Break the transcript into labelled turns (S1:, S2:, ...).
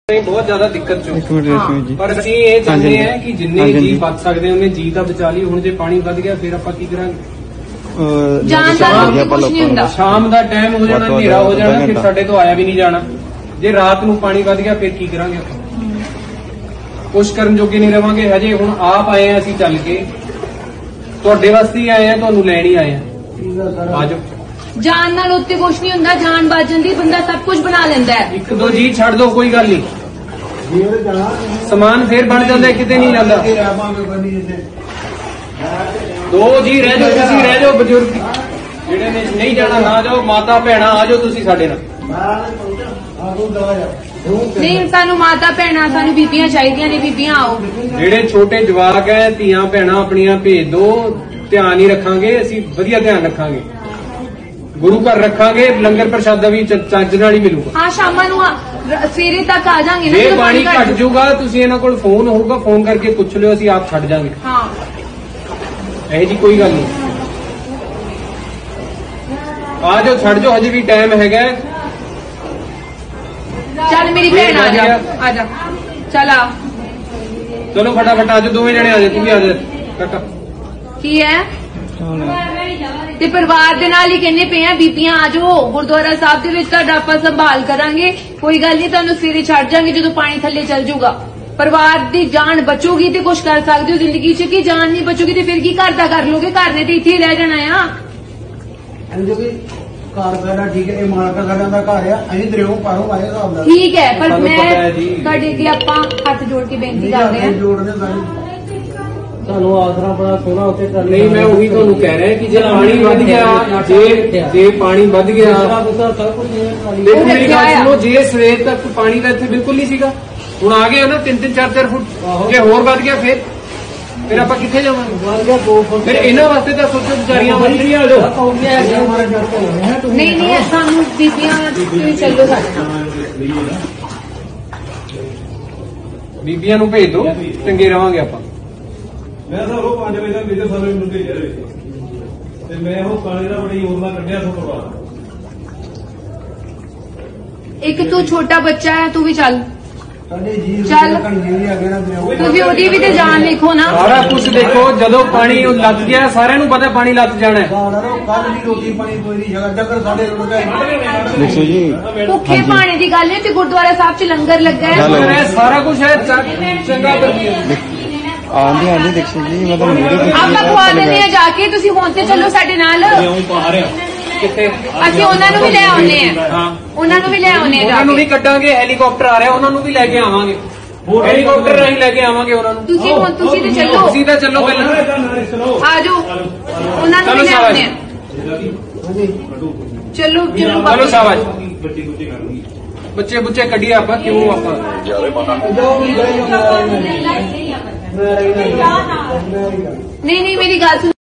S1: बहुत ज्यादा दिक्कत चो
S2: जी
S1: पर ਅਸੀਂ ਇਹ ਚਾਹੁੰਦੇ ਹਾਂ ਕਿ ਜਿੰਨੇ ਜੀ ਬਚ ਸਕਦੇ ਉਹਨੇ ਜੀ ਤਾਂ ਬਚਾ ਲਈ। ਹੁਣ ਜੇ ਪਾਣੀ ਵੱਧ ਗਿਆ ਫਿਰ ਆਪਾਂ ਕੀ ਕਰਾਂਗੇ?
S2: ਜਾਨ ਦਾ ਕੁਝ ਨਹੀਂ ਹੁੰਦਾ।
S1: ਸ਼ਾਮ ਦਾ ਟਾਈਮ ਹੋ ਜਾਣਾ, ਹਨੇਰਾ ਹੋ ਜਾਣਾ, ਫਿਰ ਸਾਡੇ ਤੋਂ ਆਇਆ ਵੀ ਨਹੀਂ ਜਾਣਾ। ਜੇ ਰਾਤ ਨੂੰ ਪਾਣੀ ਵੱਧ ਗਿਆ ਫਿਰ ਕੀ ਕਰਾਂਗੇ? ਆਪਾਂ ਕੁਛ ਕਰਨ ਜੋਗੇ ਨਹੀਂ ਰਵਾਂਗੇ। ਹਜੇ ਹੁਣ ਆਪ ਆਏ ਆ, ਅਸੀਂ ਚੱਲ ਕੇ ਤੁਹਾਡੇ ਵਾਸਤੇ ਹੀ ਆਏ ਆ, ਤੁਹਾਨੂੰ ਲੈਣ ਹੀ ਆਏ ਆ। ਆਜੋ।
S2: ਜਾਨ ਨਾਲ ਉੱਤੇ ਕੁਛ ਨਹੀਂ ਹੁੰਦਾ, ਜਾਨ ਬਚ ਜਾਂਦੀ, ਬੰਦਾ ਸਭ ਕੁਝ ਬਣਾ ਲੈਂਦਾ ਹੈ।
S1: ਇੱਕ ਦੋ ਜੀ ਛੱਡ ਦੋ, ਕੋਈ ਗੱਲ ਨਹੀਂ, ਸਮਾਨ ਫੇਰ ਬਣ ਜਾਂਦਾ, ਕਿਤੇ ਨਹੀਂ ਜਾਂਦਾ। ਦੋ ਜੀ ਰਹਿ ਜਾਓ, ਤੁਸੀਂ ਰਹਿ ਜਾਓ, ਬਜ਼ੁਰਗ ਜਿਹੜੇ ਨੇ ਨਹੀਂ ਜਾਣਾ ਨਾ ਜਾਓ, ਮਾਤਾ ਭੈਣਾਂ ਆ ਜਾਓ ਤੁਸੀਂ ਸਾਡੇ ਨਾਲ।
S2: ਨਹੀਂ, ਸਾਨੂੰ ਮਾਤਾ ਭੈਣਾਂ, ਸਾਨੂੰ ਬੀਬੀਆਂ ਚਾਹੀਦੀਆਂ ਨੇ, ਬੀਬੀਆਂ ਆਓ।
S1: ਜਿਹੜੇ ਛੋਟੇ ਜਵਾਕ ਹੈ, ਧੀਆਂ ਭੈਣਾਂ ਆਪਣੀਆਂ ਭੇਜ ਦੋ, ਧਿਆਨ ਹੀ ਰੱਖਾਂਗੇ ਅਸੀਂ, ਵਧੀਆ ਧਿਆਨ ਰੱਖਾਂਗੇ, ਗੁਰੂ ਘਰ ਰੱਖਾਂਗੇ, ਲੰਗਰ ਪ੍ਰਸ਼ਾਦਾ ਵੀ ਚੱਜ ਨਾਲ ਹੀ ਮਿਲੂਗਾ।
S2: ਹਾਂ, ਸ਼ਾਮਾਂ ਨੂੰ ਸਵੇਰੇ ਤੱਕ ਆ ਜਾਾਂਗੇ।
S1: ਜੇ ਪਾਣੀ ਘਟ ਜਾਊਗਾ ਤੁਸੀਂ ਇਹਨਾਂ ਕੋਲ ਫੋਨ ਹੋਊਗਾ, ਫੋਨ ਕਰਕੇ ਪੁੱਛ ਲਿਓ, ਅਸੀਂ ਆਪ ਛੱਡ ਜਾਾਂਗੇ।
S2: ਹਾਂ,
S1: ਇਹ ਜੀ ਕੋਈ ਗੱਲ ਨਹੀਂ, ਆ ਜਾਓ, ਛੱਡ ਜਾਓ, ਹਜੇ ਵੀ ਟਾਈਮ ਹੈਗਾ।
S2: ਚੱਲ ਮੇਰੀ ਭੈਣ ਆ ਜਾ, ਆ ਜਾ, ਚੱਲ ਆ।
S1: ਚਲੋ ਫਟਾਫਟ ਆ ਜਾਓ, ਦੋਵੇਂ ਜਣੇ ਆ ਜਾਓ, ਤੂੰ ਵੀ ਆ ਜਾ ਕਾਕਾ।
S2: ਕੀ ਹੈ ਤੇ ਪਰਿਵਾਰ ਦੇ ਨਾਲ ਹੀ ਕਹਿੰਦੇ ਪਏ ਆ, ਬੀਬੀਆਂ ਆ ਜਾਓ ਗੁਰਦੁਆਰਾ ਸਾਹਿਬ ਦੇ ਵਿੱਚ, ਤੁਹਾਡਾ ਆਪਾਂ ਸੰਭਾਲ ਕਰਾਂਗੇ, ਕੋਈ ਗੱਲ ਨਹੀਂ, ਤੁਹਾਨੂੰ ਸਵੇਰੇ ਛੱਡ ਜਾਾਂਗੇ ਜਦੋਂ ਪਾਣੀ ਥੱਲੇ ਚੱਲ ਜਾਊਗਾ। ਪਰਿਵਾਰ ਦੀ ਜਾਨ ਬਚੂਗੀ ਤੇ ਕੁਛ ਕਰ ਸਕਦੇ ਹੋ ਜ਼ਿੰਦਗੀ 'ਚ, ਕਿ ਜਾਨ ਨਹੀਂ ਬਚੂਗੀ ਤੇ ਫਿਰ ਕੀ ਘਰ ਦਾ ਕਰ ਲੋਗੇ? ਘਰ ਨੇ ਤੇ ਇੱਥੇ ਹੀ ਰਹਿ ਜਾਣਾ ਆ।
S3: ਘਰ ਸਾਡਾ ਠੀਕ ਹੈ, ਇਹ ਮਾਲਕਾ ਸਾਡਾ ਦਾ ਘਰ ਆ, ਅਸੀਂ ਦਰਿਓ ਪਾਰੋਂ ਆਏ ਹਿਸਾਬ ਨਾਲ
S2: ਠੀਕ ਹੈ, ਪਰ ਮੈਂ ਤੁਹਾਡੇ ਅੱਗੇ ਆਪਾਂ ਹੱਥ ਜੋੜ ਕੇ ਬੇਨਤੀ ਕਰਦੇ ਹਾਂ।
S3: ਜੋੜਨੇ ਸਾਡੀ
S1: ਤੁਹਾਨੂੰ ਆਸਰਾ ਬੜਾ ਸੋਹਣਾ ਉੱਤੇ ਕਰ ਨਹੀਂ, ਮੈਂ ਉਹੀ ਤੁਹਾਨੂੰ ਕਹਿ ਰਿਹਾ ਕਿ ਜੇ ਪਾਣੀ ਵੱਧ ਗਿਆ, ਜੇ ਪਾਣੀ ਵੱਧ ਗਿਆ, ਦੇਖੋ ਮੇਰੀ ਗੱਲ ਸੁਣੋ, ਜੇ ਸਵੇਰ ਤੱਕ ਪਾਣੀ ਦਾ ਇੱਥੇ ਬਿਲਕੁਲ ਨਹੀਂ ਸੀਗਾ, ਹੁਣ ਆ ਗਿਆ ਨਾ 3-3 4-4 ਫੁੱਟ, ਜੇ ਹੋਰ ਵੱਧ ਗਿਆ ਫਿਰ ਆਪਾਂ ਕਿੱਥੇ ਜਾਵਾਂਗੇ? ਫਿਰ ਇਹਨਾਂ ਵਾਸਤੇ ਤਾਂ ਸੋਚੋ, ਵਿਚਾਰੀਆਂ ਮੱਛੀਆਂ ਆ ਜਾਓ।
S2: ਨਹੀਂ ਨਹੀਂ, ਸਾਨੂੰ ਬੀਬੀਆਂ ਤੁਸੀਂ ਚੱਲੋ ਸਾਡੇ ਨਾਲ।
S1: ਬੀਬੀਆਂ ਨੂੰ ਭੇਜ ਦਿਓ, ਚੰਗੇ ਰਵਾਂਗੇ ਆਪਾਂ।
S4: ਮੈਂ ਤਾਂ ਉਹ 5 ਵਜੇ ਦਾ ਮੇਰੇ ਸਾਰੇ ਨੂੰ ਭੇਜਿਆ ਤੇ ਮੈਂ ਉਹ ਪਾਣੀ ਦਾ ਬੜੀ ਯੋਜਨਾ ਕੱਢਿਆ ਸੋ ਪਰਿਵਾਰ।
S2: ਇੱਕ ਤੂੰ ਛੋਟਾ ਬੱਚਾ ਹੈ, ਤੂੰ ਵੀ ਚੱਲ।
S3: ਸਾਡੇ ਜੀ
S2: ਚੱਲ।
S3: ਵੀ ਆ ਗਿਆ ਨਾ ਦਰਿਓ,
S2: ਤੁਸੀਂ ਉਹਦੀ ਵੀ ਤੇ ਜਾਨ ਲਿਖੋ ਨਾ।
S1: ਸਾਰਾ ਕੁਝ ਦੇਖੋ, ਜਦੋਂ ਪਾਣੀ ਲੱਗ ਗਿਆ ਸਾਰਿਆਂ ਨੂੰ ਪਤਾ ਪਾਣੀ ਲੱਗ ਜਾਣਾ ਹੈ।
S3: ਕੱਲ ਦੀ ਰੋਟੀ ਪਾਣੀ ਕੋਈ ਨਹੀਂ ਜਗ੍ਹਾ ਡੱਕਰ ਸਾਡੇ ਰੁੜ ਗਏ।
S2: ਭੁੱਖੇ ਪਾਣੀ ਦੀ ਗੱਲ ਨਹੀਂ, ਤੇ ਗੁਰਦੁਆਰਾ ਸਾਹਿਬ 'ਚ ਲੰਗਰ ਲੱਗਾ ਹੈ,
S1: ਸਾਰਾ ਕੁਝ ਹੈ, ਚੰਗਾ ਕਰਦੀ
S2: ਆਪਾਂ ਖਵਾ ਦਿੰਦੇ ਆ ਜਾ ਕੇ। ਤੁਸੀਂ ਹੁਣ ਤੇ ਚੱਲੋ ਸਾਡੇ ਨਾਲ,
S1: ਕਿੱਥੇ?
S2: ਅਸੀਂ ਉਹਨਾਂ ਨੂੰ ਵੀ ਲੈ ਆਉਨੇ ਆ। ਉਹਨਾਂ ਨੂੰ ਵੀ ਲੈ ਆਉਨੇ ਆ,
S1: ਉਹਨਾਂ ਨੂੰ ਵੀ ਕੱਢਾਂਗੇ, ਹੈਲੀਕਾਪਟਰ ਆ ਰਿਹਾ, ਉਹਨਾਂ ਨੂੰ ਵੀ ਲੈ ਕੇ ਆਵਾਂਗੇ, ਹੈਲੀਕਾਪਟਰ ਰਾਹੀਂ ਲੈ ਕੇ ਆਵਾਂਗੇ ਉਹਨਾਂ ਨੂੰ।
S2: ਤੁਸੀਂ ਹੁਣ ਤੁਸੀਂ ਤੇ ਚੱਲੋ,
S1: ਤੁਸੀਂ ਤਾਂ ਚੱਲੋ ਪਹਿਲਾਂ,
S2: ਆ ਜਾਓ, ਉਹਨਾਂ ਨੂੰ ਵੀ ਲੈ ਆਉਨੇ ਆ। ਚਲੋ ਚਲੋ
S1: ਚਲੋ ਸ਼ਾਬਾਸ਼, ਬੱਚੇ ਬੁੱਚੇ ਕੱਢੀਏ ਆਪਾਂ, ਕਿਉਂ ਆਪਾਂ
S2: ਨਹੀਂ ਨਹੀਂ, ਮੇਰੀ ਗੱਲ ਸੁਣ।